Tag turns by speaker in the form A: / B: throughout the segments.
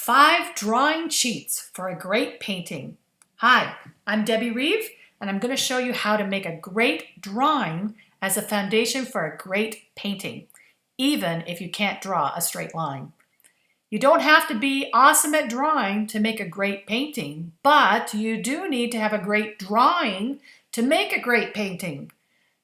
A: 5 drawing cheats for a great painting. Hi, I'm Debbie Reeve, and I'm going to show you how to make a great drawing as a foundation for a great painting, even if you can't draw a straight line. You don't have to be awesome at drawing to make a great painting, but you do need to have a great drawing to make a great painting.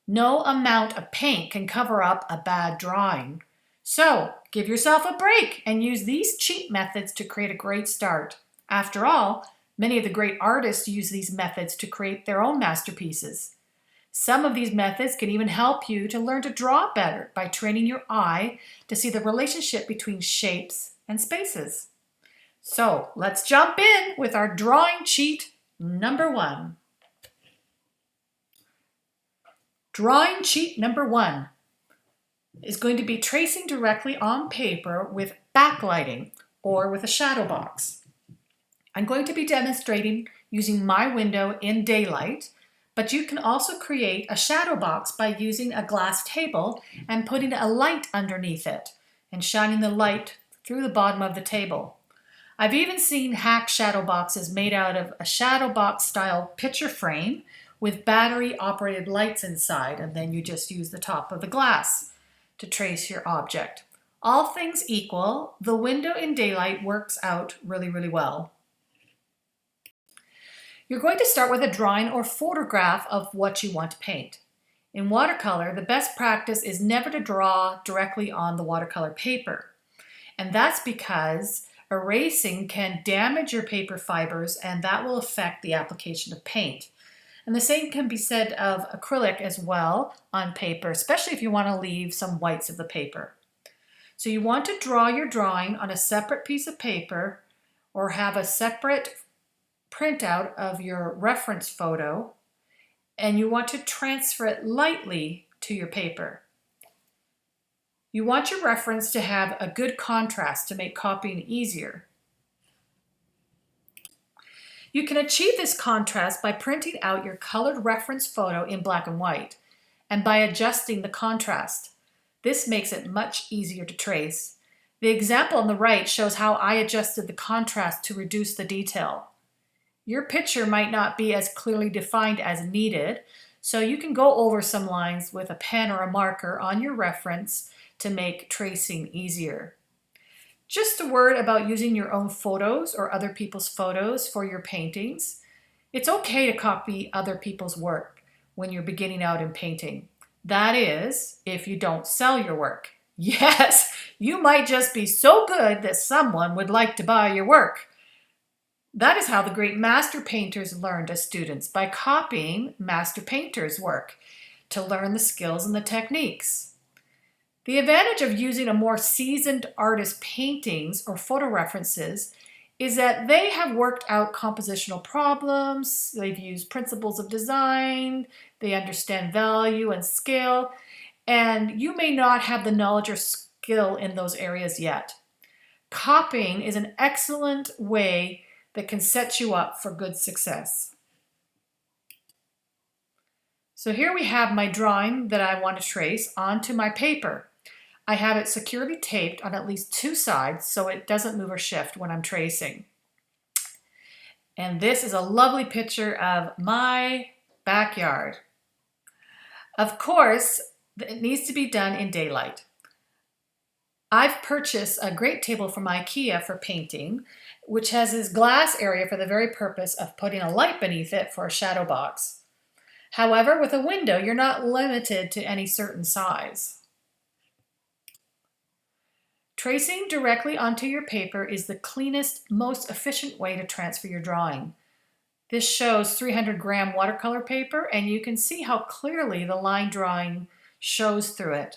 A: No amount of paint can cover up a bad drawing. So give yourself a break and use these cheat methods to create a great start. After all, many of the great artists use these methods to create their own masterpieces. Some of these methods can even help you to learn to draw better by training your eye to see the relationship between shapes and spaces. So let's jump in with our drawing cheat number 1. Drawing cheat number 1 is going to be tracing directly on paper with backlighting or with a shadow box. I'm going to be demonstrating using my window in daylight, but you can also create a shadow box by using a glass table and putting a light underneath it and shining the light through the bottom of the table. I've even seen hack shadow boxes made out of a shadow box style picture frame with battery operated lights inside, and then you just use the top of the glass to trace your object. All things equal, the window in daylight works out really well. You're going to start with a drawing or photograph of what you want to paint. In watercolor, the best practice is never to draw directly on the watercolor paper. And that's because erasing can damage your paper fibers, and that will affect the application of paint. And the same can be said of acrylic as well on paper, especially if you want to leave some whites of the paper. So you want to draw your drawing on a separate piece of paper or have a separate printout of your reference photo, and you want to transfer it lightly to your paper. You want your reference to have a good contrast to make copying easier. You can achieve this contrast by printing out your colored reference photo in black and white and by adjusting the contrast. This makes it much easier to trace. The example on the right shows how I adjusted the contrast to reduce the detail. Your picture might not be as clearly defined as needed, so you can go over some lines with a pen or a marker on your reference to make tracing easier. Just a word about using your own photos or other people's photos for your paintings. It's okay to copy other people's work when you're beginning out in painting. That is, if you don't sell your work. Yes, you might just be so good that someone would like to buy your work. That is how the great master painters learned as students, by copying master painters' work to learn the skills and the techniques. The advantage of using a more seasoned artist's paintings or photo references is that they have worked out compositional problems, they've used principles of design, they understand value and scale, and you may not have the knowledge or skill in those areas yet. Copying is an excellent way that can set you up for good success. So here we have my drawing that I want to trace onto my paper. I have it securely taped on at least 2 sides so it doesn't move or shift when I'm tracing. And this is a lovely picture of my backyard. Of course, it needs to be done in daylight. I've purchased a great table from IKEA for painting, which has this glass area for the very purpose of putting a light beneath it for a shadow box. However, with a window, you're not limited to any certain size. Tracing directly onto your paper is the cleanest, most efficient way to transfer your drawing. This shows 300-gram watercolor paper, and you can see how clearly the line drawing shows through it.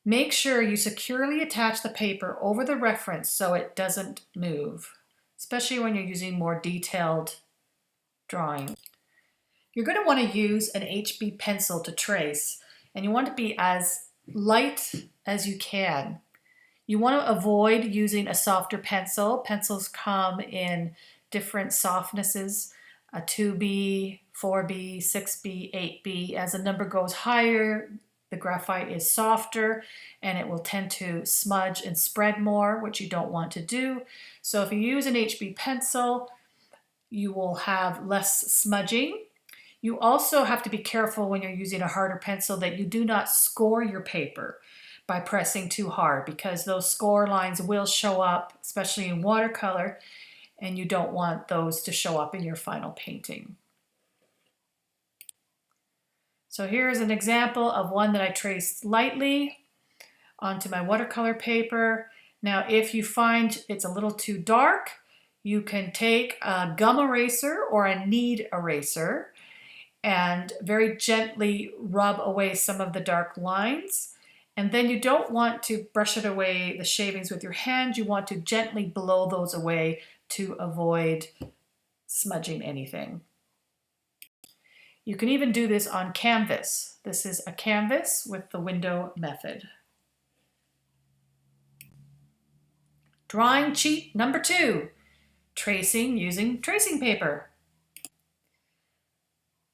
A: Make sure you securely attach the paper over the reference so it doesn't move, especially when you're using more detailed drawing. You're going to want to use an HB pencil to trace, and you want to be as light as you can. You want to avoid using a softer pencil. Pencils come in different softnesses, a 2B, 4B, 6B, 8B. As the number goes higher, The graphite is softer and it will tend to smudge and spread more, which you don't want to do. So if you use an HB pencil, you will have less smudging. You also have to be careful when you're using a harder pencil that you do not score your paper by pressing too hard, because those score lines will show up, especially in watercolor, and you don't want those to show up in your final painting. So here's an example of one that I traced lightly onto my watercolor paper. Now, if you find it's a little too dark, you can take a gum eraser or a knead eraser and very gently rub away some of the dark lines. And then you don't want to brush it away, the shavings, with your hand. You want to gently blow those away to avoid smudging anything. You can even do this on canvas. This is a canvas with the window method. Drawing cheat number 2, tracing using tracing paper.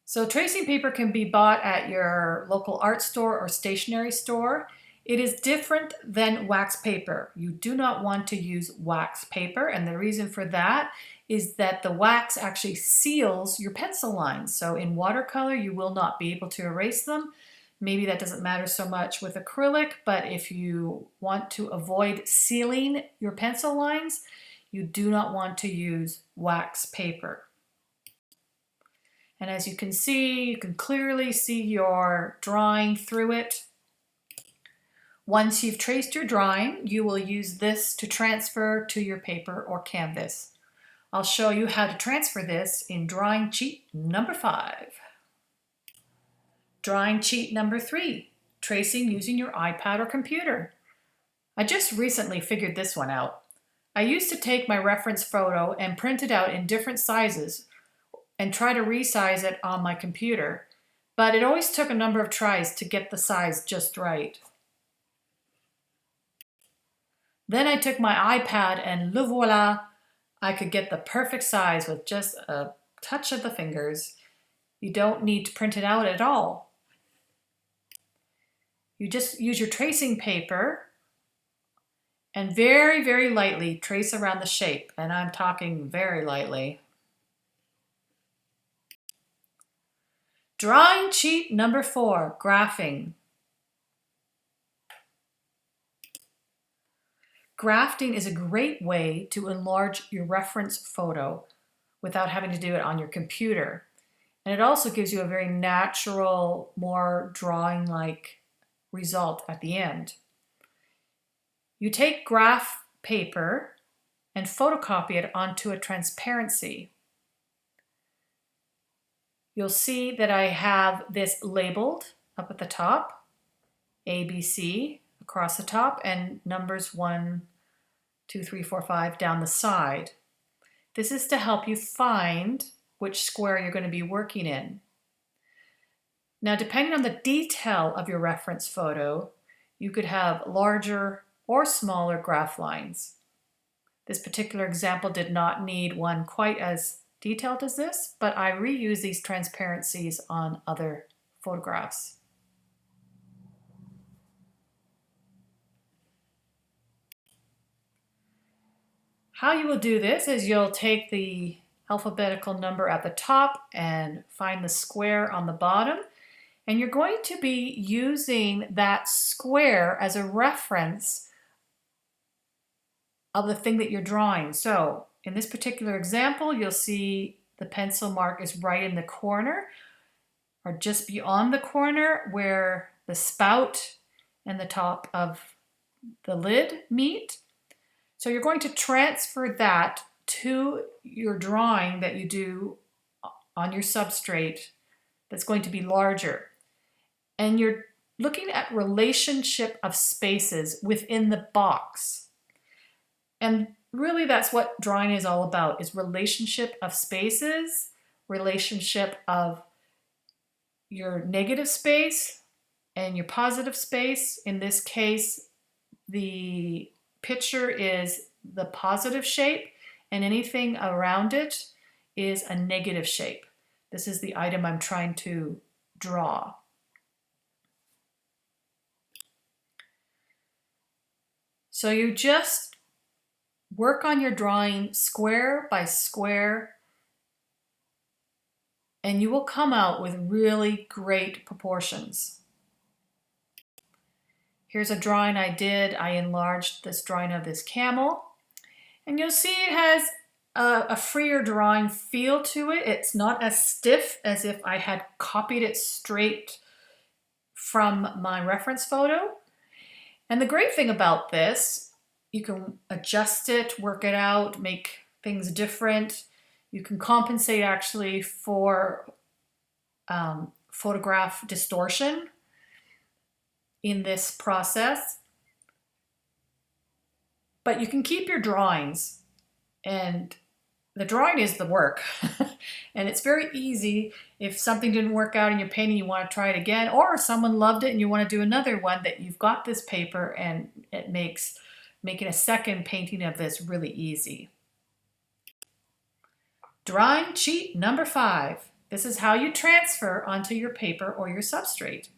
A: So tracing paper can be bought at your local art store or stationery store. It is different than wax paper. You do not want to use wax paper, and the reason for that is that the wax actually seals your pencil lines. So in watercolor, you will not be able to erase them. Maybe that doesn't matter so much with acrylic, but if you want to avoid sealing your pencil lines, you do not want to use wax paper. And as you can clearly see your drawing through it. Once you've traced your drawing, you will use this to transfer to your paper or canvas. I'll show you how to transfer this in drawing cheat number 5. Drawing cheat number 3, tracing using your iPad or computer. I just recently figured this one out. I used to take my reference photo and print it out in different sizes and try to resize it on my computer, but it always took a number of tries to get the size just right. Then I took my iPad and le voila, I could get the perfect size with just a touch of the fingers. You don't need to print it out at all. You just use your tracing paper and very, very lightly trace around the shape, and I'm talking very lightly. Drawing cheat number 4, graphing. Grafting is a great way to enlarge your reference photo without having to do it on your computer. And it also gives you a very natural, more drawing-like result at the end. You take graph paper and photocopy it onto a transparency. You'll see that I have this labeled up at the top, ABC across the top, and numbers 1, 2, 3, 4, 5 down the side. This is to help you find which square you're going to be working in. Now, depending on the detail of your reference photo, you could have larger or smaller graph lines. This particular example did not need one quite as detailed as this, but I reuse these transparencies on other photographs. How you will do this is you'll take the alphabetical number at the top and find the square on the bottom, and you're going to be using that square as a reference of the thing that you're drawing. So in this particular example, you'll see the pencil mark is right in the corner, or just beyond the corner where the spout and the top of the lid meet. So you're going to transfer that to your drawing that you do on your substrate that's going to be larger. And you're looking at relationship of spaces within the box. And really that's what drawing is all about, is relationship of spaces, relationship of your negative space and your positive space. In this case, the picture is the positive shape and anything around it is a negative shape. This is the item I'm trying to draw. So you just work on your drawing square by square, and you will come out with really great proportions. Here's a drawing I did. I enlarged this drawing of this camel, and you'll see it has a freer drawing feel to it. It's not as stiff as if I had copied it straight from my reference photo. And the great thing about this, you can adjust it, work it out, make things different. You can compensate actually for photograph distortion in this process. But you can keep your drawings, and the drawing is the work. And it's very easy if something didn't work out in your painting, you want to try it again, or someone loved it and you want to do another one, that you've got this paper, and it makes making a second painting of this really easy. Drawing cheat number 5. This is how you transfer onto your paper or your substrate.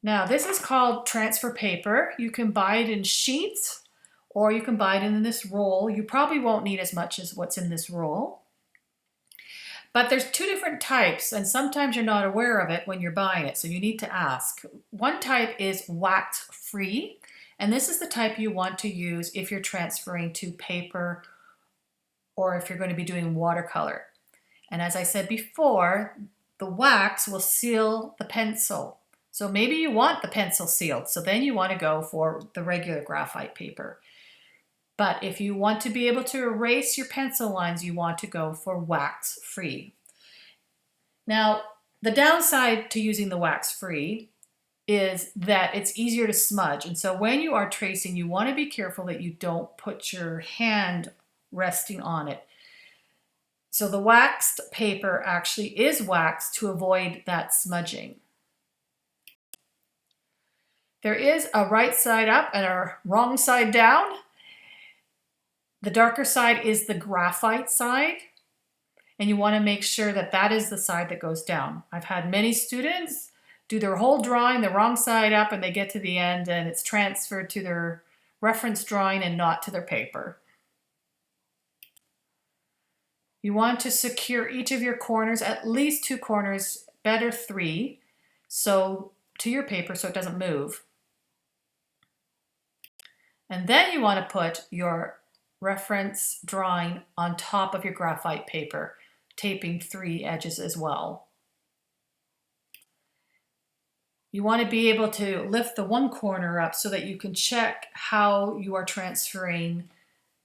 A: Now this is called transfer paper. You can buy it in sheets, or you can buy it in this roll. You probably won't need as much as what's in this roll. But there's 2 different types, and sometimes you're not aware of it when you're buying it, so you need to ask. One type is wax-free, and this is the type you want to use if you're transferring to paper or if you're going to be doing watercolor. And as I said before, the wax will seal the pencil. So maybe you want the pencil sealed, so then you want to go for the regular graphite paper. But if you want to be able to erase your pencil lines, you want to go for wax-free. Now, the downside to using the wax-free is that it's easier to smudge. And so when you are tracing, you want to be careful that you don't put your hand resting on it. So the waxed paper actually is waxed to avoid that smudging. There is a right side up and a wrong side down. The darker side is the graphite side, and you want to make sure that that is the side that goes down. I've had many students do their whole drawing the wrong side up, and they get to the end and it's transferred to their reference drawing and not to their paper. You want to secure each of your corners, at least 2 corners, better 3, so to your paper so it doesn't move. And then you want to put your reference drawing on top of your graphite paper, taping 3 edges as well. You want to be able to lift the one corner up so that you can check how you are transferring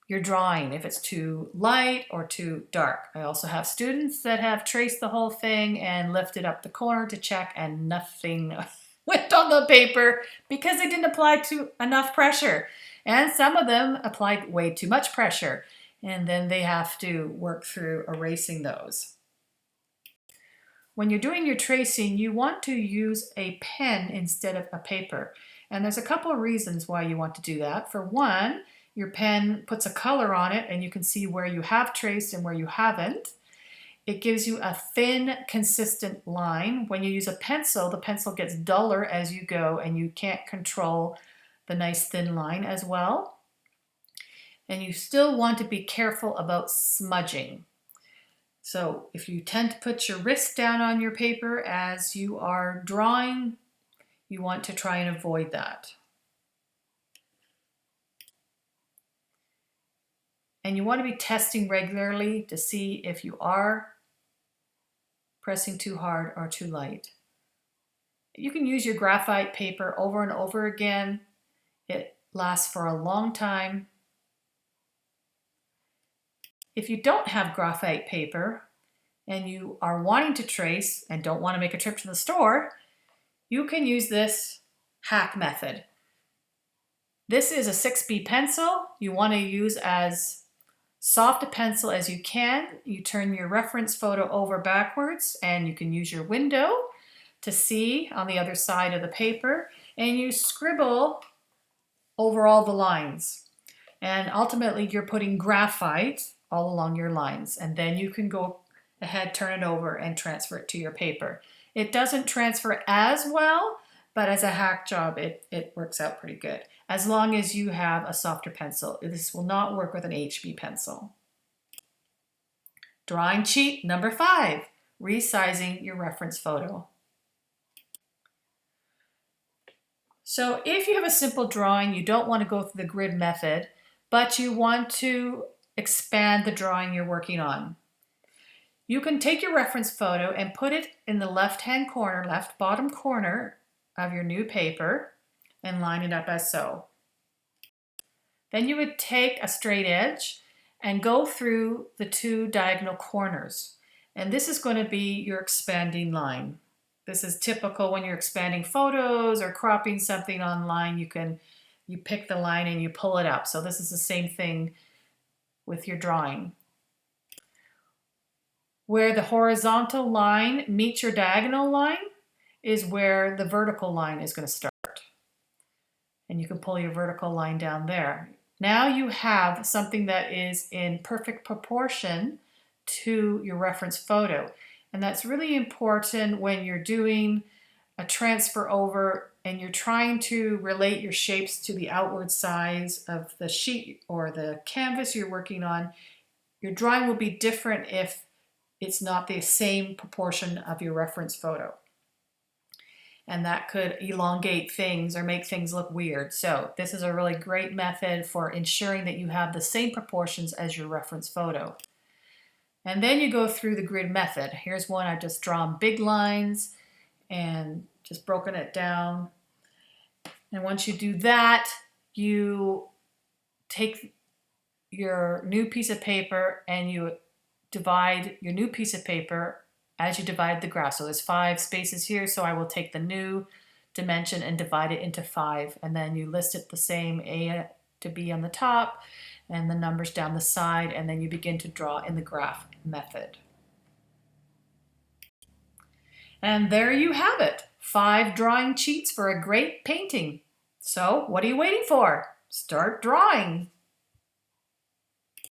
A: your drawing, if it's too light or too dark. I also have students that have traced the whole thing and lifted up the corner to check, and nothing went on the paper because they didn't apply enough pressure. And some of them applied way too much pressure, and then they have to work through erasing those. When you're doing your tracing, you want to use a pen instead of a paper. And there's a couple of reasons why you want to do that. For one, your pen puts a color on it and you can see where you have traced and where you haven't. It gives you a thin, consistent line. When you use a pencil, the pencil gets duller as you go and you can't control the nice thin line as well. And you still want to be careful about smudging. So if you tend to put your wrist down on your paper as you are drawing, you want to try and avoid that. And you want to be testing regularly to see if you are pressing too hard or too light. You can use your graphite paper over and over again. It lasts for a long time. If you don't have graphite paper and you are wanting to trace and don't want to make a trip to the store, you can use this hack method. This is a 6B pencil. You want to use as soft a pencil as you can. You turn your reference photo over backwards and you can use your window to see on the other side of the paper, and you scribble over all the lines. And ultimately you're putting graphite all along your lines, and then you can go ahead, turn it over and transfer it to your paper. It doesn't transfer as well, but as a hack job, it works out pretty good. As long as you have a softer pencil. This will not work with an HB pencil. Drawing cheat number 5, resizing your reference photo. So if you have a simple drawing, you don't want to go through the grid method, but you want to expand the drawing you're working on. You can take your reference photo and put it in the left-hand corner, left bottom corner of your new paper and line it up as so. Then you would take a straight edge and go through the 2 diagonal corners. And this is going to be your expanding line. This is typical when you're expanding photos or cropping something online. You pick the line and you pull it up. So this is the same thing with your drawing. Where the horizontal line meets your diagonal line is where the vertical line is going to start. And you can pull your vertical line down there. Now you have something that is in perfect proportion to your reference photo. And that's really important when you're doing a transfer over and you're trying to relate your shapes to the outward size of the sheet or the canvas you're working on. Your drawing will be different if it's not the same proportion of your reference photo. And that could elongate things or make things look weird. So this is a really great method for ensuring that you have the same proportions as your reference photo. And then you go through the grid method. Here's one I've just drawn big lines and just broken it down. And once you do that, you take your new piece of paper and you divide your new piece of paper as you divide the graph. So there's 5 spaces here, so I will take the new dimension and divide it into 5, and then you list it the same, A to B on the top, and the numbers down the side, and then you begin to draw in the graph method. And there you have it, 5 drawing cheats for a great painting. So what are you waiting for? Start drawing!